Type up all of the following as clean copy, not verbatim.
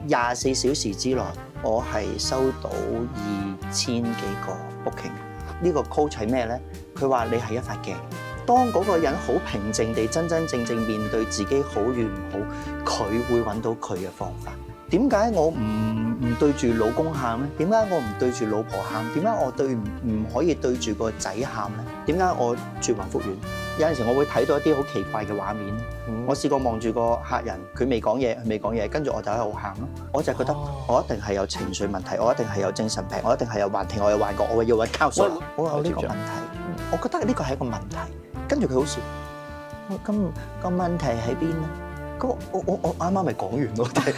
24小時之內，我係收到2000幾個 booking。呢個 coach 係咩咧？佢話你係一塊鏡，當嗰個人好平靜地真真正正面對自己好與唔好，佢會揾到佢嘅方法。點解我唔對住老公喊咧？點解我唔對住老婆喊？點解我唔可以對住個仔喊咧？點解我住宏福苑？有陣時我會睇到一啲好奇怪嘅畫面。我試過望住個客人，佢未講嘢，跟住我就喺度喊咯。我就覺得我一定係有情緒問題，我一定係有精神病，我一定係有幻聽，我有幻覺，我要揾 counselor。我有呢個問題，我覺得呢個係一個問題。跟住佢好笑，咁個問題喺邊咧？咁我啱啱咪講完咯，但係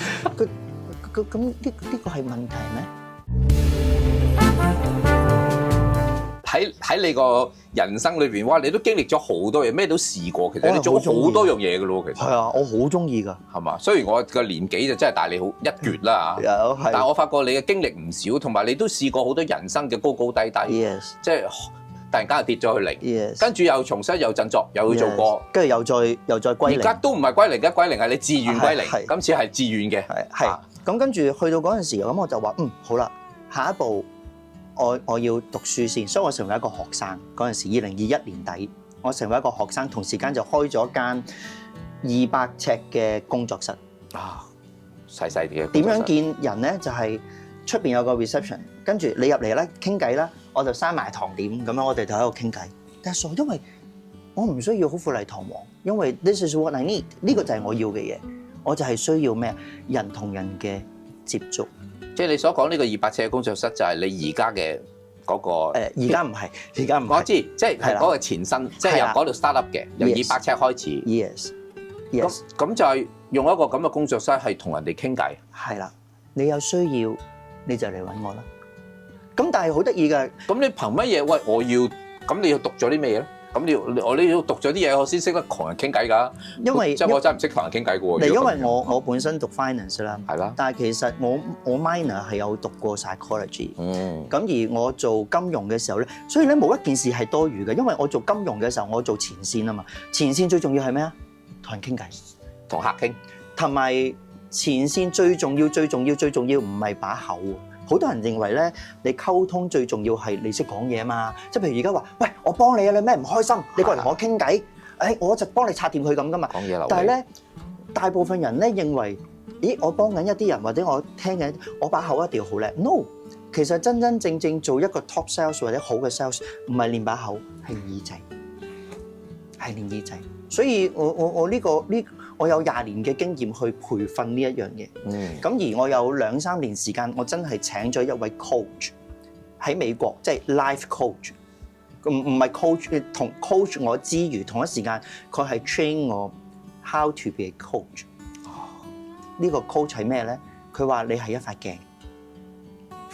咁呢個係問題咩？喺你個人生裏邊，哇！你都經歷咗好多嘢，咩都試過。其實你做咗好多樣嘢嘅咯，其實係啊，我好中意㗎，係嘛？雖然我個年紀就真係大你好一橛啦嚇，但係我發覺你嘅經歷唔少，同埋你都試過好多人生嘅高高低低。Yes， 即係突然間又跌咗去零。Yes， 跟住又重新又振作，又去做過，跟住又再歸零。而家都唔係歸零嘅，歸零係你自願歸零。今次係自願嘅。係。咁跟住去到嗰陣時，咁我就話好啦，下一步。我要讀書先，所以我成為一個學生嗰陣時，2021年底，我成為一個學生，同時間就開咗間200尺嘅工作室。細細啲嘅。點樣見人咧？就係出邊有個 reception， 跟住你入嚟咧傾偈啦，我就閂埋堂點咁樣，我哋就喺度傾偈。但係因為我唔需要好富麗堂皇，因為 this is what I need， 呢個就係我要嘅嘢，我就係需要咩？人同人嘅接觸。即係你所講呢個200尺嘅工作室，就係你而家嘅嗰個。而家唔係。我知，即係嗰個前身，即係由嗰度 start up 嘅，由200尺開始。Yes。咁就係用一個咁嘅工作室係同人哋傾偈。係啦，你有需要你就嚟揾我啦。咁但係好得意嘅。咁你憑乜嘢？喂，我要咁你要讀咗啲咩嘢咧？咁你要讀咗啲嘢，我先識得同人傾偈㗎。因為即係我真係唔識同人傾偈嘅喎。因為我本身讀 finance 啦，係啦。但係其實我 minor 係有讀過 psychology。咁而我做金融嘅時候咧，所以咧冇一件事係多餘嘅，因為我做金融嘅時候，我做前線啊嘛。前線最重要係咩啊？同人傾偈，同客傾。同埋前線最重要唔係把口。好多人認為咧，你溝通最重要係你識講嘢啊嘛，即係譬如而家話，喂，我幫你啊，你咩唔開心？你過嚟同我傾偈，我就幫你拆掂佢咁噶嘛。講嘢流利。但係咧，大部分人咧認為，咦，我幫緊一啲人或者我聽緊，我把口一定要好叻。No， 其實真真正正做一個 top sales 或者好嘅 sales， 唔係練把口，係耳仔，係練耳仔。所以我有20年嘅經驗去培訓呢一樣嘢，咁而我有2-3年時間，我真係請咗一位 coach 喺美國，即係 life coach，唔係 coach 同 coach 我之餘，同一時間佢係 train 我 how to be a coach。呢個 coach 係咩咧？佢話你係一塊鏡，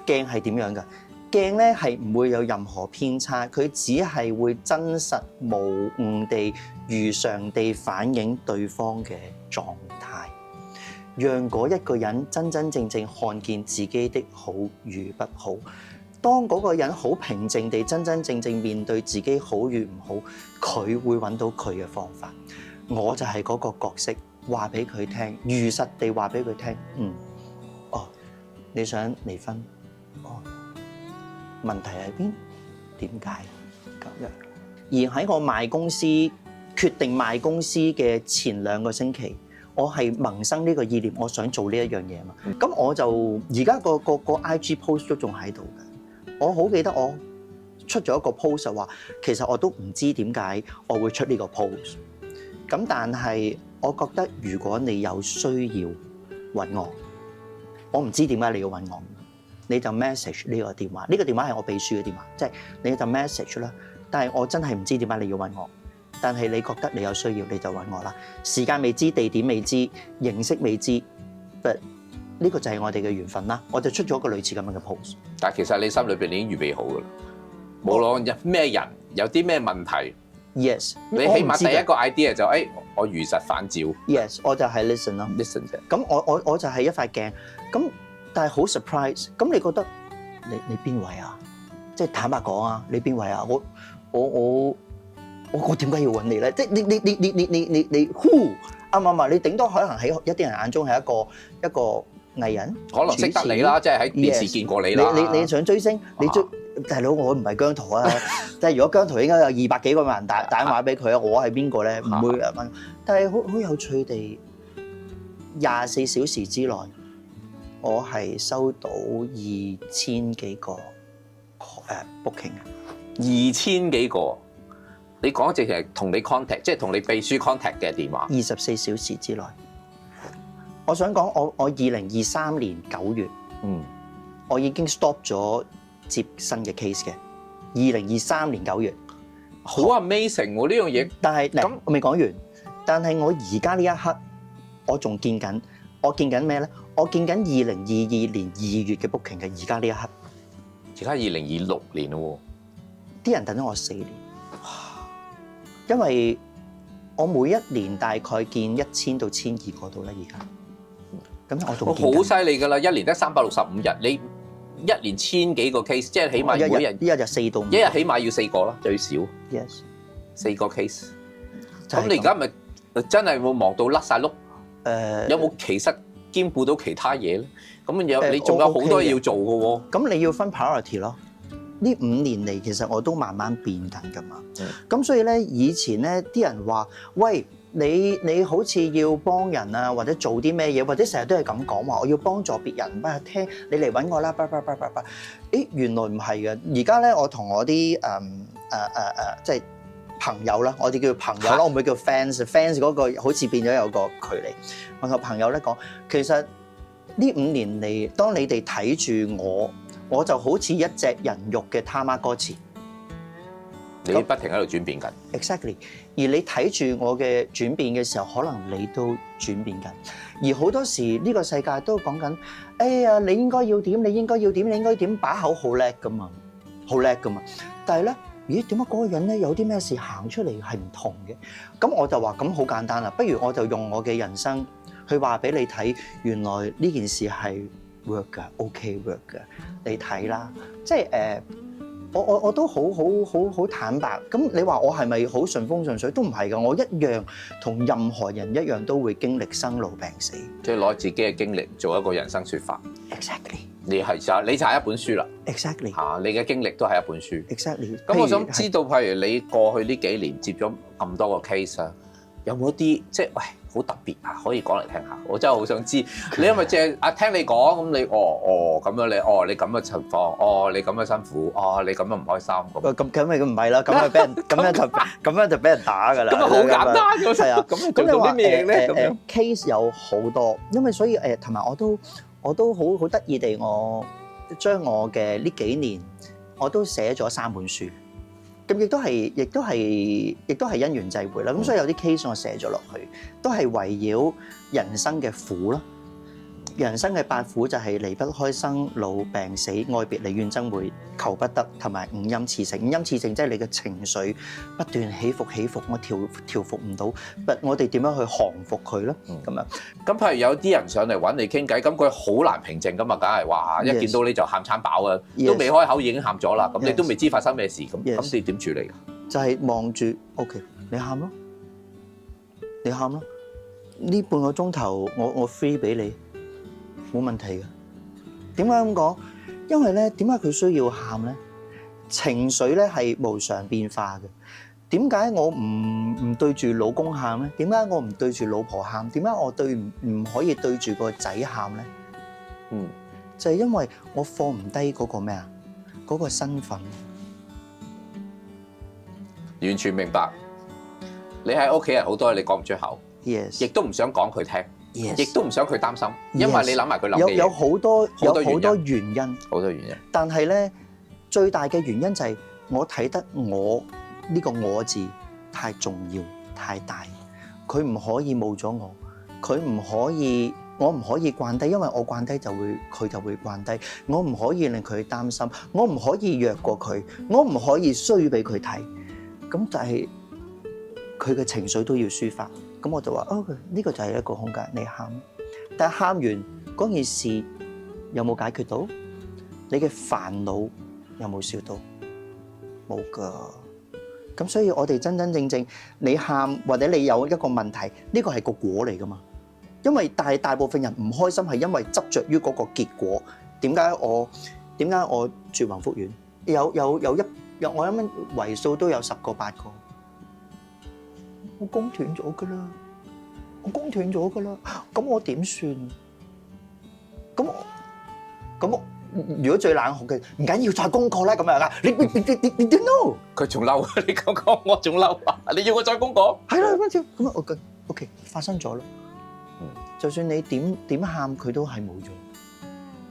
鏡係點樣㗎？鏡咧係唔會有任何偏差，佢只係會真實無誤地如常地反映對方嘅狀態，讓嗰一個人真真正正看見自己的好與不好。當嗰個人好平靜地真真正正面對自己好與唔好，佢會揾到佢嘅方法。我就係嗰個角色，話俾佢聽，如實地話俾佢聽。你想離婚？問題喺邊？點解咁樣？而喺我賣公司決定賣公司嘅前2個星期，我係萌生呢個意念，我想做呢一樣嘢嘛。咁我就而家個 IG post 都仲喺度嘅。我好記得我出咗一個 post 就話，其實我都唔知點解我會出呢個 post。咁但係我覺得如果你有需要揾我唔知點解你要揾我。你就 message 呢個電話，呢個電話係我秘書嘅電話，即係你就 message 啦。但係我真係唔知點解你要揾我，但係你覺得你有需要，你就揾我啦。時間未知，地點未知，形式未知，but 呢個就係我哋嘅緣分啦。我就出咗個類似咁樣嘅 post。但係其實你心裏邊已經預備好㗎啦，無論咩人有啲咩問題 ，yes， 你起碼第一個 idea 就我如實反照 ，yes， 我就係 listen 咯 ，listen 啫。咁我就係一塊鏡咁。但係好 surprise， 咁你覺得你邊位啊？即係坦白講啊，你邊位啊？我點解要揾你咧？即係你 who 啱唔啱啊？你頂多可能喺一啲人眼中係一個藝人，可能識得你啦，即係喺電視見過你啦。你想追星，你追大佬，我唔係姜濤啊！即係如果姜濤應該有200幾個人打電話俾佢啊，我係邊個咧？唔會問。但係好有趣地，24小時之內，我係收到2000幾個booking 嘅。2000幾個，你講直情係同你 contact， 即係同你秘書 contact 嘅電話。24小時之內，我想講我2023年9月，我已經 stop 咗接新嘅 case 嘅。2023年9月，好 amazing 喎呢樣嘢。但係咁我未講完，但係我而家呢一刻，我仲見緊，我見緊咩咧？我見緊2022年2月嘅 booking 嘅，而家呢一刻。而家2026年咯喎，啲人等咗我4年，因為我每一年大概見1000到1200個度啦，而家。咁我仲見緊。好犀利㗎啦！一年得365日，你一年1000幾個 case， 即係起碼每日一日4到5，一日起碼要4個啦，最少。Yes， 4個 case。咁你而家咪真係會忙到甩晒碌？有冇其實兼顧到其他嘢咧？咁你仲有好多嘢要做㗎喎。咁你要分 priority 咯。呢5年嚟其實我都慢慢變緊㗎嘛。咁所以咧，以前咧啲人話：喂，你好似要幫人啊，或者做啲咩嘢，或者成日都係咁講話，我要幫助別人，聽你嚟揾我啦，原來唔係嘅。而家咧，我同我啲即係朋友啦，我哋叫朋友啦，我唔會叫 fans 嗰個好似變咗有個距離。我同朋友咧講，其實呢5年嚟，當你哋睇住我就好似一隻人肉嘅他媽歌詞，你不停喺度轉變緊。Exactly， 而你睇住我嘅轉變嘅時候，可能你都轉變緊。而好多時呢個世界都講緊，哎呀，你應該要點，你應該要點，你應該點，把口好叻噶嘛，好叻噶嘛。但係咧，咦？點解嗰個人咧有啲咩事行出嚟係唔同嘅？咁我就話咁好簡單啦，不如我就用我嘅人生去話俾你睇，原來呢件事係 work 㗎 ，OK work 㗎，你睇啦，即係我都好坦白。咁你話我係咪好順風順水？都唔係㗎，我一樣同任何人一樣都會經歷生老病死。即係攞自己嘅經歷做一個人生説法。Exactly。你就係一本書啦。Exactly。嚇，你嘅經歷都係一本書。Exactly。咁我想知道，譬如你過去呢幾年接咗咁多個 case 啊，有冇一啲即係喂好特別啊？可以講嚟聽下，我真係好想知。你係咪淨係聽你講咁你咁樣你咁嘅情況，你咁嘅辛苦，你咁樣唔開心咁。咁咪唔係啦，咁咪俾人咁樣就俾人打㗎啦。咁啊好簡單㗎，係啊。咁做啲咩咧？咁樣 case 有好多，因為所以同埋我都好得意地，我將我嘅呢幾年我都寫咗3本書。咁亦都係因緣際會啦。咁所以有啲 case 我寫咗落去，都係圍繞人生嘅苦啦。人生嘅8苦就係離不開生老病死、愛別離、怨憎會、求不得，同埋五陰熾盛。五陰熾盛即係你嘅情緒不斷起伏，我調服唔到，我哋點樣去降服佢咧？咁樣。咁譬如有啲人上嚟揾你傾偈，咁佢好難平靜噶嘛，梗係話一見到你就喊餐飽啊，都未開口已經喊咗啦。咁你都未知發生咩事，咁你點處理？就係望住 OK， 你喊咯，呢半個鐘頭我 free 俾你。冇問題嘅。點解咁講？因為咧，點解佢需要喊咧？情緒咧係無常變化嘅。點解我唔對住老公喊咧？點解我唔對住老婆喊？點解我唔可以對住個仔喊咧？就係因為我放唔低嗰個咩啊？嗰個身份。完全明白。你喺屋企人好多嘢你講唔出口，亦都唔想講佢聽。亦都唔想佢擔心，因為你諗埋佢諗嘅嘢，有好多原因，但係咧，最大嘅原因就係我睇得我呢個我字太重要太大，佢唔可以冇咗我，我唔可以慣低，因為我慣低佢就會慣低，我唔可以令佢擔心，我唔可以弱過佢，我唔可以衰俾佢睇，咁就係佢嘅情緒都要抒發。咁我就話呢個就係一個空間，你喊，但係喊完嗰件事有冇解決到？你嘅煩惱有冇消到？冇噶。咁所以我哋真正，你喊或者你有一個問題，呢個係個果嚟噶嘛？因為大部分人唔開心係因為執着於嗰個結果。點解我住宏福苑有我諗為數都有10個8個，我供斷咗㗎啦，咁我點算？咁如果最冷酷嘅，唔緊要再供過啦咁樣啦，你 no， 佢仲嬲，你咁講我仲嬲啊！你要我再供過？係啦，咁我OK 發生咗啦。就算你點喊，佢都係冇咗。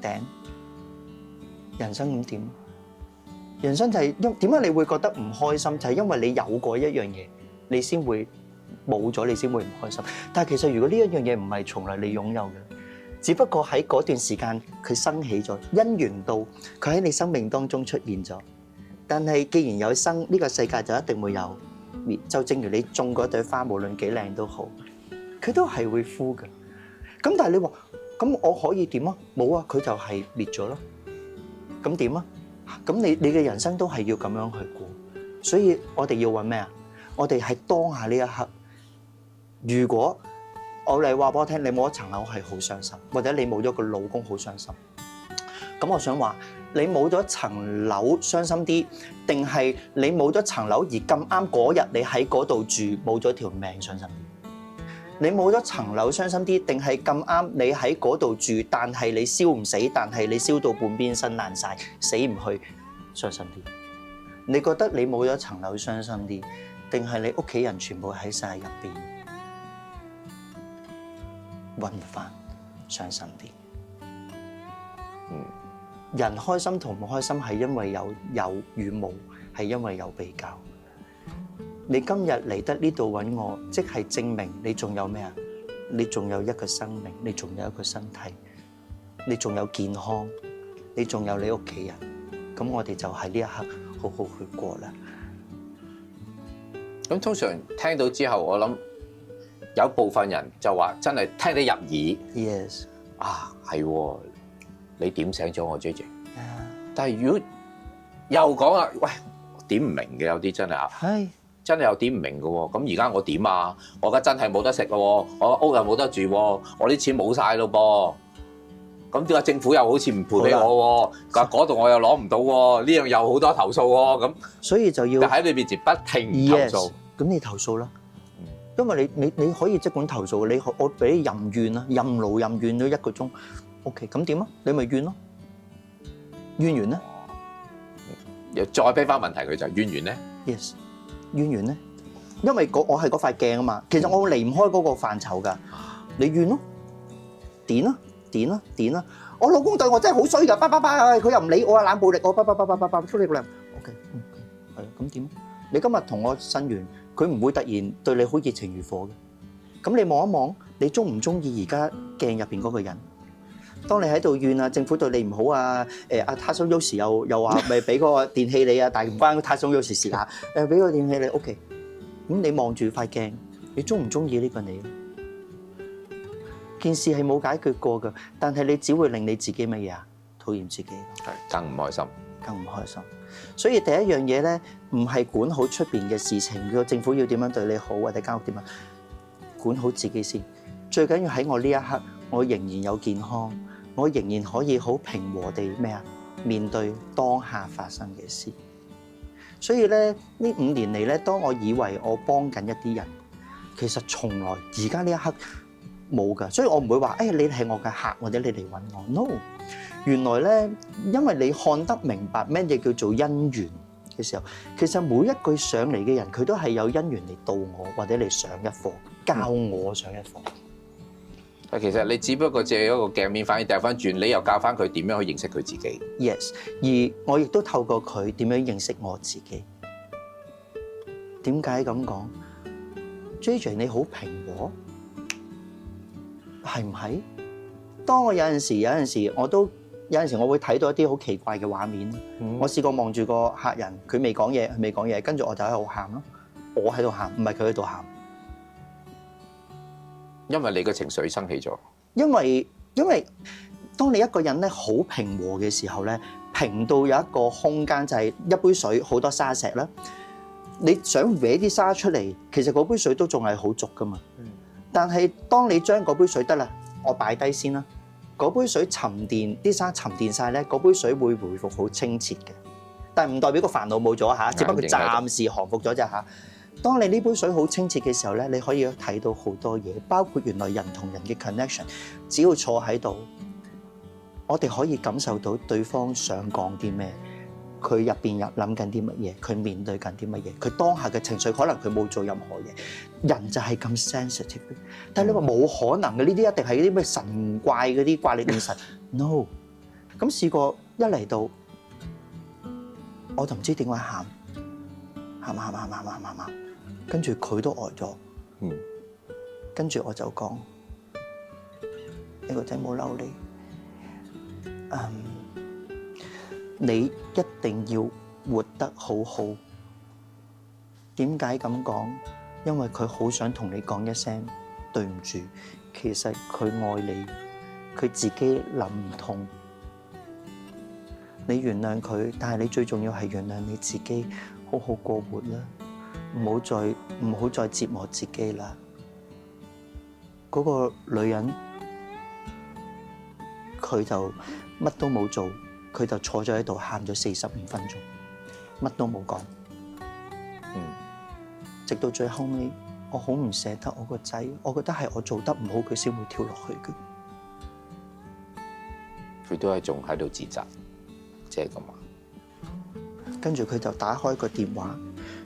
頂人生咁點？人生就係點解你會覺得唔開心？就係因為你有過一樣嘢，你先會冇咗，你先會唔開心。但係其實如果呢一樣嘢唔係從來你擁有嘅，只不過喺嗰段時間佢升起咗，因緣到佢喺你生命當中出現咗。但係既然有生，呢個世界就一定會有滅。就正如你種嗰朵花，無論幾靚都好，佢都係會枯嘅。咁但係你話咁我可以點啊？冇啊，佢就係滅咗咯。咁點啊？咁你嘅人生都係要咁樣去過。所以我哋要揾咩啊？我哋喺當下呢一刻，如果你話俾我聽，你冇一層樓係好傷心，或者你冇咗個老公好傷心。咁我想話，你冇咗層樓傷心啲，定係你冇咗層樓而咁啱嗰日你喺嗰度住，冇咗條命傷心啲？你冇咗層樓傷心啲，定係咁啱你喺嗰度住，但係你燒唔死，但係你燒到半邊身爛晒，死唔去，傷心啲？你覺得你冇咗層樓傷心啲，定係你屋企人全部喺晒入邊？揾唔翻，傷心啲。人開心同唔開心係因為有與冇，係因為有比較。你今日嚟得呢度揾我，即係證明你仲有咩啊？你仲有一個生命，你仲有一個身體，你仲有健康，你仲有你屋企人。咁我哋就喺呢一刻好好去過啦。咁通常聽到之後，我諗有部分人就話真係聽得入耳。Yes， 啊係，你點醒咗我 JJ。但係如果又講啊，喂，點唔明嘅有啲真係啊，真係有點唔明嘅喎。咁而家我點啊？我而家真係冇得食咯，我屋又冇得住，我啲錢冇晒咯噃。咁點解政府又好似唔賠俾我喎？嗰度我又攞唔到喎，呢樣又好多投訴喎。咁所以就要喺你面前不停投訴。咁你投訴啦，因為你可以即管投訴，我俾你任怨啦，任勞任怨咗1個鐘。OK， 咁點啊？你咪怨咯，怨完咧，又再俾翻問題佢就怨完咧。Yes， 怨完咧，因為我係嗰塊鏡啊嘛，其實我離唔開嗰個範疇㗎。你怨咯，點啦！我老公對我真係好衰㗎，佢又唔理我啊，冷暴力我，出嚟個靚。OK， 係咁點？你今日同我呻完，佢唔會突然對你好熱情如火嘅。咁你望一望，你中唔中意而家鏡入邊嗰個人？當你喺度怨啊，政府對你唔好啊，阿他松 Yoshi 又話咪俾嗰個電器你啊，但係唔關他松 Yoshi 事啊，俾個電器你 OK。咁你望住塊鏡，你中唔中意呢個你？件事係冇解決過嘅，但係你只會令你自己乜嘢啊？討厭自己，更唔開心，更唔開心。所以第一樣嘢咧，唔係管好出邊嘅事情，個政府要點樣對你好，或者間屋點樣，管好自己先。最緊要喺我呢一刻，我仍然有健康，我仍然可以好平和地咩啊面對當下發生嘅事。所以咧，呢5年嚟咧，當我以為我幫緊一啲人，其實從來而家呢一刻冇㗎，所以我唔會話你係我嘅客或者你嚟揾我。No， 原來咧，因為你看得明白咩嘢叫做姻緣嘅時候，其實每一句上嚟嘅人，佢都係有姻緣嚟導我或者嚟上一課，教我上一課。但其實你只不過借一個鏡面，反而掉翻轉，你又教翻佢點樣去認識佢自己。Yes， 而我亦都透過佢點樣認識我自己。點解咁講 ？JJ 你好平和。係唔係？當我有陣時我會睇到一啲好奇怪嘅畫面。我試過望住個客人，佢未講嘢，跟住我就喺度喊咯。我喺度喊，唔係佢喺度喊。因為你嘅情緒生起咗。因為當你一個人咧好平和嘅時候咧，平到有一個空間，就係一杯水好多沙石啦。你想搲啲沙出嚟，其實嗰杯水都仲係好濁噶嘛。但係當你將嗰杯水得啦，我擺低先啦。嗰杯水沉澱，啲沙沉澱晒咧，嗰杯水會回復好清澈嘅。但係唔代表個煩惱冇咗嚇，只不過暫時降服咗啫嚇。當你呢杯水好清澈嘅時候咧，你可以睇到好多嘢，包括原來人同人嘅 connection。只要坐喺度，我哋可以感受到對方想講啲咩，佢入邊諗緊啲乜嘢，佢面對緊啲乜嘢，佢當下嘅情緒可能佢冇做任何嘢。人就係咁 sensitive。但係你話冇可能嘅，呢啲一定係啲咩神怪嗰啲怪力亂神。No， 咁試過一嚟到，我就唔知點解喊，跟住佢都呆咗。跟住我就講：呢個仔冇嬲你。你一定要活得好好。點解咁講？因為佢好想同你講一聲對唔住。其實佢愛你，佢自己諗唔通。你原諒佢，但係你最重要係原諒你自己，好好過活啦。唔好再折磨自己啦。嗰個女人佢就乜都冇做，佢就坐咗喺度喊咗45分鐘，乜都冇講。直到最後尾，我好唔捨得我個仔，我覺得係我做得唔好，佢先會跳落去嘅。佢都係仲喺度自責，即係咁話。跟住佢就打開個電話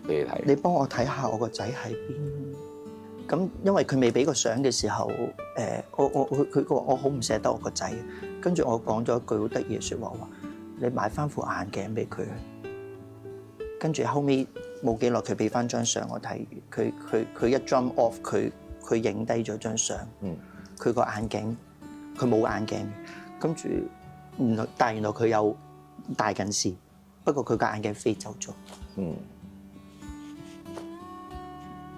俾你睇，你幫我睇下我個仔喺邊。咁因為佢未俾個相嘅時候，我好唔捨得我個仔。跟住我講咗一句好得意嘅説話，話你買翻副眼鏡俾佢。跟住後尾冇幾耐，佢俾翻張相我睇，佢一 jump off，佢影低咗張相。佢個眼鏡，佢冇眼鏡。跟住但原來佢有大近視，不過佢個眼鏡飛走咗。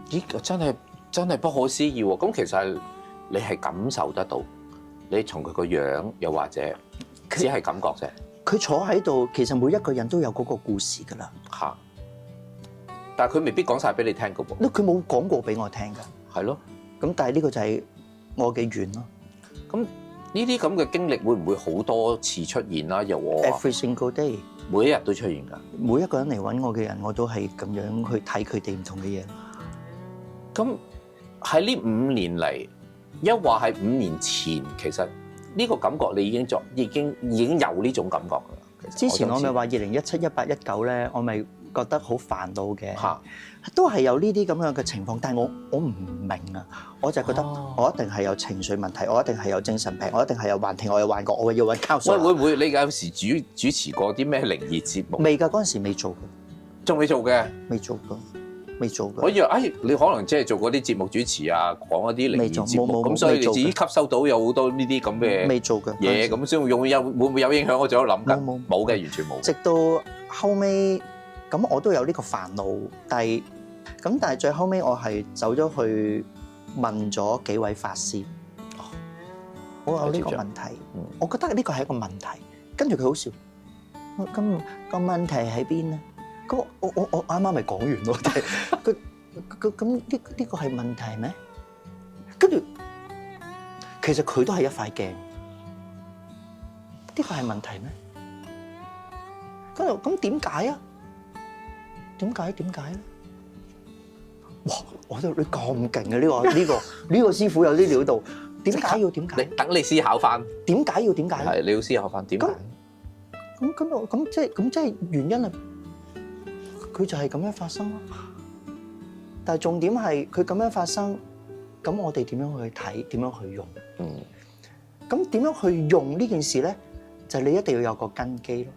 咦，真係不可思議喎！咁其實你係感受得到，你從佢個樣又或者只係感覺啫。佢坐喺度，其實每一個人都有嗰個故事㗎啦。嚇！但係佢未必講晒俾你聽㗎噃。佢冇講過俾我聽㗎。係咯。咁但係呢個就係我嘅緣咯。咁呢啲咁嘅經歷會唔會好多次出現啦？又我 Every single day，每一日都出現㗎。每一個人嚟揾我嘅人，我都係咁樣去睇佢哋唔同嘅嘢。咁喺呢5年嚟，一話係5年前，其實呢個感覺你已經有呢種感覺㗎啦。之前我咪話2017、18、19咧，我咪覺得好煩惱嘅，都係有呢啲咁樣嘅情況。但係我唔明啊，我就覺得我一定係有情緒問題，我一定係有精神病，我一定係有幻聽，我有幻覺，我要揾 counselor。會唔會你有時主持過啲咩靈異節目？未㗎，嗰陣時未做嘅，仲未做嘅，未做過。我以為你可能即係做嗰啲節目主持啊，講一啲靈異節目，咁所以你自己吸收到有好多呢啲咁嘅未做嘅嘢，咁先會唔會有影響？我仲喺度諗緊，冇嘅，完全冇。直到後尾，咁我都有呢個煩惱，但係最後尾我係走咗去問咗幾位法師，我有呢個問題，我覺得呢個係一個問題。跟住佢好笑，咁個問題喺邊咧？咁我啱啱咪講完咯，佢咁呢個係問題咩？跟住其實佢都係一塊鏡，呢個係問題咩？跟住咁點解啊？點解咧？哇！我覺得你咁勁嘅呢個師傅有啲料到，點解？你等你思考翻，點解？係你要思考翻點解？咁即係原因啊！佢就係咁樣發生咯，但係重點係佢咁樣發生，咁我哋點樣去睇？點樣去用？咁點樣去用呢件事咧？就係你一定要有個根基咯。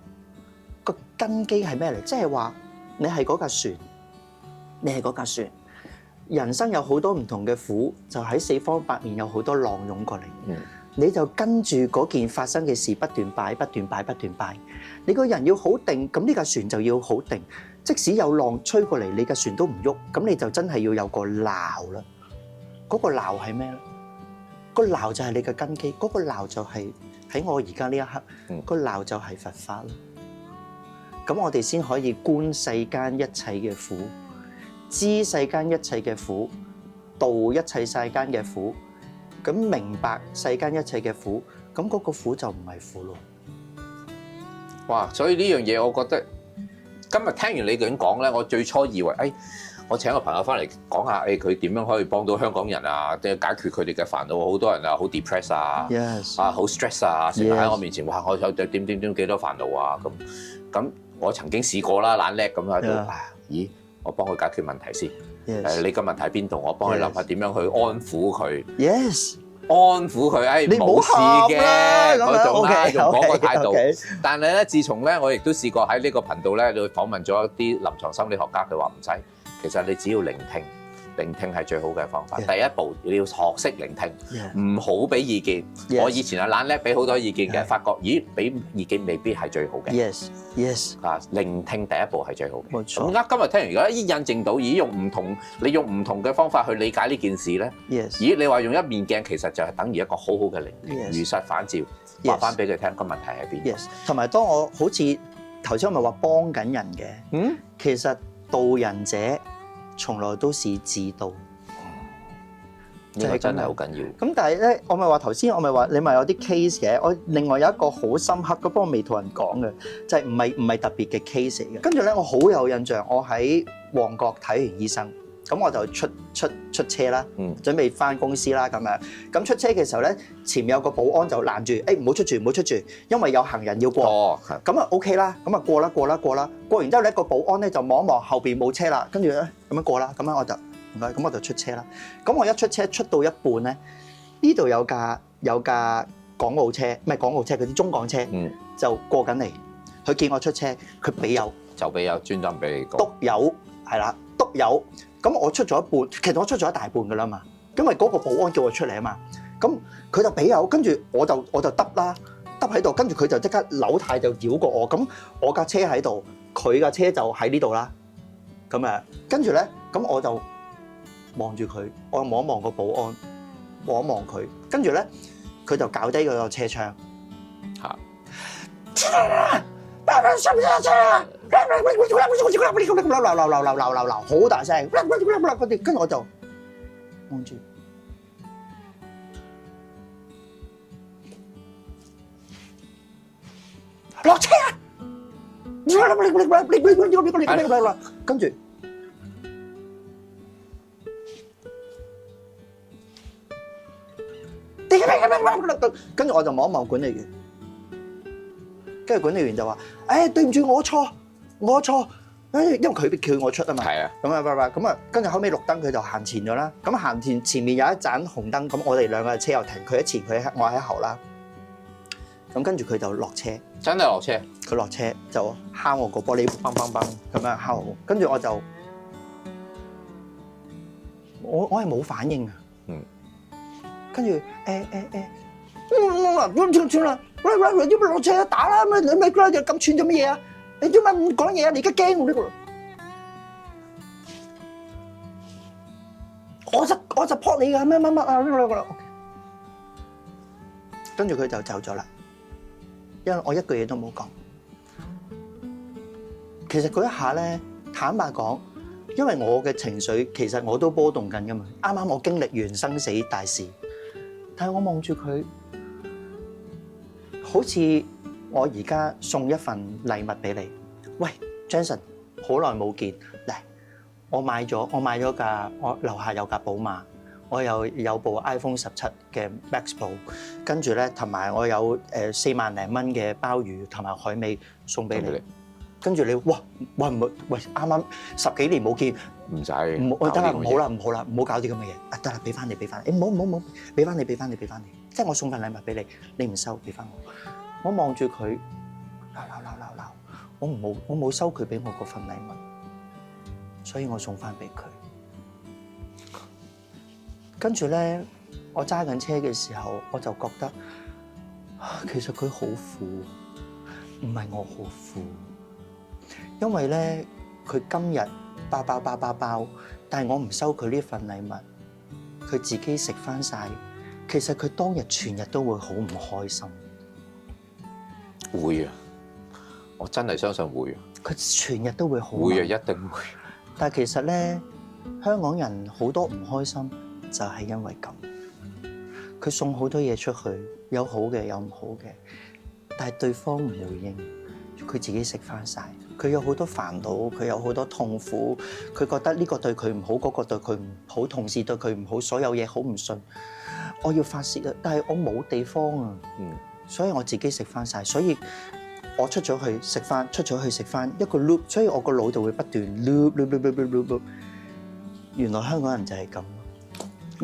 個根基係咩嚟？即係話你係嗰架船，人生有好多唔同嘅苦，就喺四方八面有好多浪湧過嚟。你就跟住嗰件發生嘅事不斷擺。你個人要好定，咁呢架船就要好定。即使有浪吹過嚟，你架船都唔喐，咁你就真係要有個錨啦。嗰個錨係咩咧？個錨就係你嘅根基，嗰個錨就係喺我而家呢一刻，個錨就係佛法咯。咁我哋先可以觀世間一切嘅苦，知世間一切嘅苦，度一切世間嘅苦，咁明白世間一切嘅苦，咁嗰個苦就唔係苦咯。哇！所以呢樣嘢，我覺得今日聽完你咁講咧，我最初以為，我請個朋友翻嚟講下，佢點樣可以幫到香港人啊？即係解決佢哋嘅煩惱。好多人啊，好 depress 啊，好 stress 啊，成日喺我面前，哇！我有點幾多煩惱啊咁。我曾經試過啦，懶叻咁喺度，咦？我幫佢解決問題先。你個問題喺邊度？我幫佢諗下點樣去安撫佢。安撫佢，冇事嘅嗰種啦，用嗰個態度。但係咧，自從咧，我亦都試過喺呢個頻道咧，去訪問咗一啲臨床心理學家，佢話唔使，其實你只要聆聽。聆聽係最好嘅方法。第一步你要學識聆聽，唔好俾意見。我以前係懶叻，俾好多意見嘅，發覺俾意見未必係最好嘅。聆聽第一步係最好嘅。冇錯。咁今日聽完而家印證到，你用唔同嘅方法去理解呢件事咧。你話用一面鏡，其實就係等於一個好好嘅聆聽，如實反照，話翻俾佢聽個問題喺邊。同埋當我好似頭先我咪話幫緊人嘅，其實導人者。從來都是自導，呢個真係好緊要。咁但係咧，我咪話頭先，我咪話你咪有啲 case 嘅。我另外有一個好深刻嘅，不過未同人講嘅，就係唔係特別嘅 case 嚟嘅。跟住咧，我好有印象，我喺旺角睇完醫生，咁我就出車啦，準備翻公司啦咁樣。咁出車嘅時候咧，前面有個保安就攔住，唔好出住，因為有行人要過。咁啊 OK 啦，咁啊過啦。過完之後咧，個保安咧就望一望後邊冇車啦，跟住咧咁樣過啦，咁樣我就唔該，咁我就出車啦。咁我一出車出到一半咧，呢度有架港澳車，唔係港澳車，嗰啲中港車，就過緊嚟。佢見我出車，佢俾油，就俾油，專登俾你過。篤油係啦，篤油。咁我出咗一半，其實我出咗一大半噶啦嘛，因為嗰個保安叫我出嚟啊嘛。咁佢就俾油，跟住我就耷啦，耷喺度，跟住佢就即刻扭軚就繞過我。咁我架車喺度，佢架車就喺呢度啦。咁啊，跟住咧，咁我就望住佢，我望一望個保安，望一望佢，跟住咧，佢就搞低嗰個車窗。鬧，好大聲，跟住我就望住落車啊！跟住我就望一望管理員。跟住管理員就話：對唔住，我錯，因為佢叫我出啊嘛。係啊。咁啊，跟住後尾綠燈，佢就行前咗啦。咁行前面有一盞紅燈，咁我哋兩個車又停，佢喺前，我喺後啦。咁跟住佢就落車。真係落車？佢落車就敲我個玻璃，砰咁樣敲我。跟住我就我係冇反應啊。跟住算啦，喂，要唔要落車打啦？你咪咁串做乜嘢啊？你做乜唔講嘢啊？你而家驚我呢個？我就撲你噶，乜啊？跟住佢就走咗啦，因為我一句嘢都冇講。其實嗰一下咧，坦白講，因為我嘅情緒其實我都波動緊噶嘛。啱啱我經歷完生死大事，但係我望住佢。好似我而家送一份禮物俾你，喂 Jansen， 好耐冇見，嚟，我買咗架，我樓下有架寶馬，我又有部 iPhone 17嘅 Max Pro， 跟住咧同埋我有4萬零蚊嘅鮑魚同埋海味送俾你，跟住你喂啱啱10幾年冇見，唔使，得啦，唔好啦，唔好搞啲咁嘅嘢，得啦，俾翻你，唔好，俾翻你。即係我送份禮物俾你，你唔收，俾翻我。我望住佢，鬧，我冇收佢俾我嗰份禮物，所以我送翻俾佢。跟住咧，我揸緊車嘅時候，我就覺得，其實佢好苦，唔係我好苦，因為咧佢今日包，但係我唔收佢呢份禮物，佢自己食翻晒。其實佢當日全日都會好唔開心。會啊，我真係相信會啊。佢全日都會好。會啊，一定會。但係其實咧，香港人好多唔開心，就係因為咁，佢送好多嘢出去，有好嘅有唔好嘅，但係對方唔回應，佢自己食翻晒。佢有好多煩惱，佢有好多痛苦，佢覺得呢個對佢唔好，嗰個對佢唔好，同事對佢唔好，所有嘢好唔順。我要發泄啊，但係我冇地方啊，所以我自己食翻晒。所以我出咗去食翻，出咗去食翻，一個 loop， 所以我個腦就會不斷 loop。原來香港人就係咁，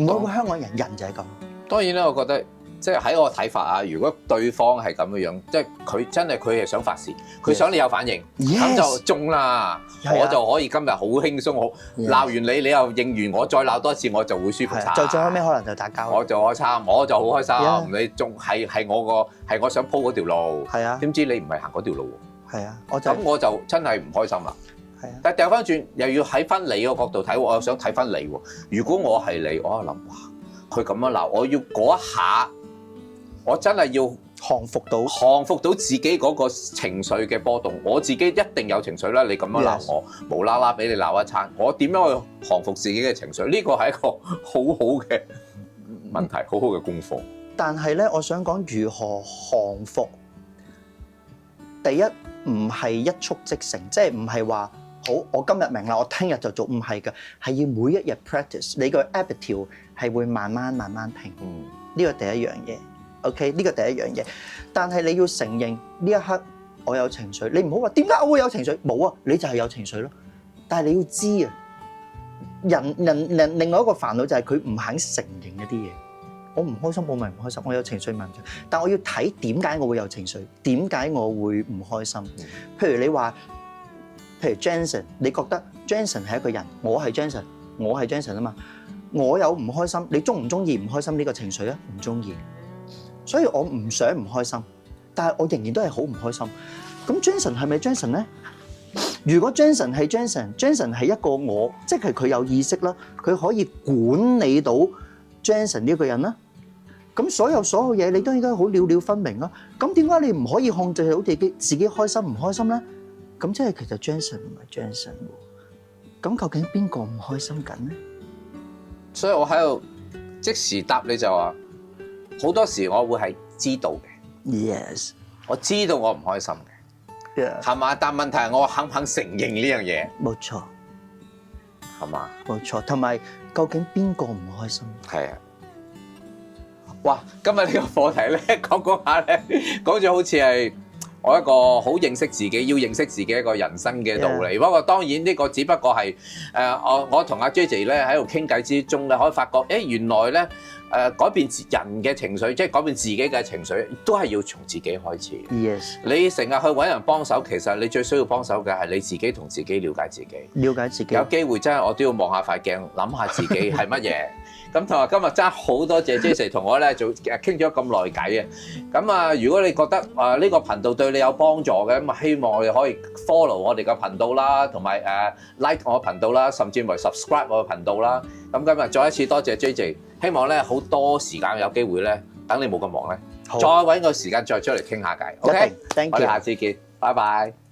唔好香港人就係咁。當然啦，我覺得即係喺我睇法啊，如果對方係咁樣，即係佢真係佢係想發泄，佢想你有反應，咁就中啦。我就可以今日好輕鬆，好鬧完你，你又應完我，再鬧多一次，我就會舒服晒。就最後尾可能就打交。我就好開心，你仲係我想鋪嗰條路。係啊，點知你唔係行嗰條路喎？係啊，咁我就真係唔開心啦。係啊，但係掉翻轉又要喺翻你個角度睇，我又想睇翻你喎。如果我係你，我就諗哇，佢咁樣鬧，我要嗰一下，我真係要降服到自己嗰個情緒嘅波動。我自己一定有情緒啦，你咁樣鬧我，無啦啦俾你鬧一餐，我點樣去降服自己嘅情緒？呢個係一個好好嘅問題，好好嘅功課。但係咧，我想講如何降服。第一唔係一觸即成，即係唔係話好我今日明啦，我聽日就做，唔係㗎，係要每一日 practice。你個 habit 條係會慢慢平。呢個第一樣嘢。OK， 呢個第一樣嘢，但係你要承認呢一刻我有情緒，你唔好話點解我會有情緒，冇啊，你就係有情緒咯。但係你要知啊，人另外一個煩惱就係佢唔肯承認一啲嘢。我唔開心，我咪唔開心，我有情緒問題，但我要睇點解我會有情緒，點解我會唔開心。譬如你話，譬如 Jensen， 你覺得 Jensen 係一個人，我係 Jensen 啊嘛，我有唔開心，你中唔中意唔開心呢個情緒啊？唔中意。所以我唔想唔開心，但係我仍然都係好唔開心。咁 Jensen 係咪 Jensen 咧？如果 Jensen 係 Jensen 係一個我，即係佢有意識啦，佢可以管理到 Jensen 呢個人啦。咁所有嘢你都應該好了了分明啦。咁點解你唔可以控制到自己開心唔開心咧？咁即係其實 Jensen 唔係 Jensen 喎。咁究竟邊個唔開心緊咧？所以我喺度即時答你就話。好多時我會係知道嘅 ，yes， 我知道我唔開心嘅，係嘛？但問題係我肯唔肯承認呢樣嘢？冇錯，係嘛？冇錯，同埋究竟邊個唔開心？係啊！哇！今日呢個課題咧講下咧，講咗好似係我一個好認識自己，要認識自己一個人生嘅道理。不過當然呢個只不過係我同阿 JJ 咧喺度傾偈之中咧，可以發覺原來咧。改變人嘅情緒，即係改變自己嘅情緒，都係要從自己開始。Yes， 你成日去揾人幫手，其實你最需要幫手嘅係你自己同自己了解自己。了解自己。有機會真係我都要望下塊鏡，諗下自己係乜嘢。咁同埋今日真係好多謝 Jason 同我咧做傾咗咁耐偈啊！咁啊，如果你覺得呢個頻道對你有幫助嘅，咁啊希望我哋可以 follow 我哋嘅頻道啦，同埋like 我嘅頻道啦，甚至乎 subscribe 我嘅頻道啦。咁今日再一次多謝 JJ， 希望咧好多時間有機會咧，等你冇咁忙咧，再揾個時間再出嚟傾下偈。OK， Thank you，我哋下次見，拜拜。